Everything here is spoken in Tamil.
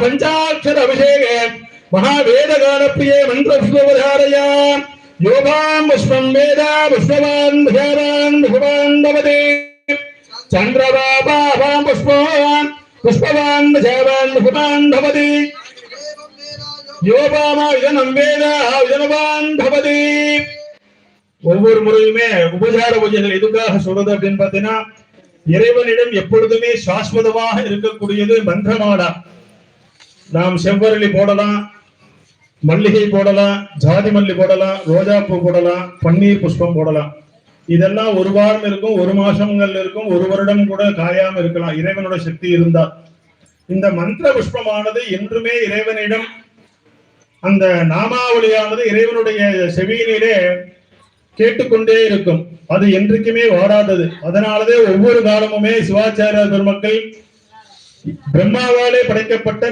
பஞ்சாட்சர அபிஷேகே महावेदगान प्रिय मंत्र पुष्पधारया योगां पुष्पं वेदा पुष्पवान् भयावान् भगवान् भवति चंद्रबाबां पुष्पवान् पुष्पवान् भयावान् भगवान् भवति योगामायुधनं वेदा आयुधनवान् भवति ஒவ்வொரு முறையுமே உபசார பூஜைகள் எதுக்காக சொல்றது அப்படின்னு பார்த்தீங்கன்னா இறைவனிடம் எப்பொழுதுமே சாஸ்வதமாக இருக்கக்கூடியது மந்திரமாடா. நாம் செவ்வரளி போடலாம், மல்லிகை போடலாம், ஜாதி மல்லி போடலாம், ரோஜா பூ போடலாம், பன்னீர் புஷ்பம் போடலாம். இதெல்லாம் ஒரு வாரம் இருக்கும், ஒரு மாசங்கள் இருக்கும், ஒரு வருடம் கூட காயாம இருக்கலாம் இறைவனோட சக்தி இருந்தா. இந்த மந்திர புஷ்பமானது என்றுமே இறைவனிடம் அந்த நாமாவளியானது இறைவனுடைய செவியிலே கேட்டுக்கொண்டே இருக்கும். அது என்றைக்குமே வாடாதது. அதனாலதே ஒவ்வொரு காலமுமே சிவாச்சாரிய பெருமக்கள் பிரம்மாவாலே படைக்கப்பட்ட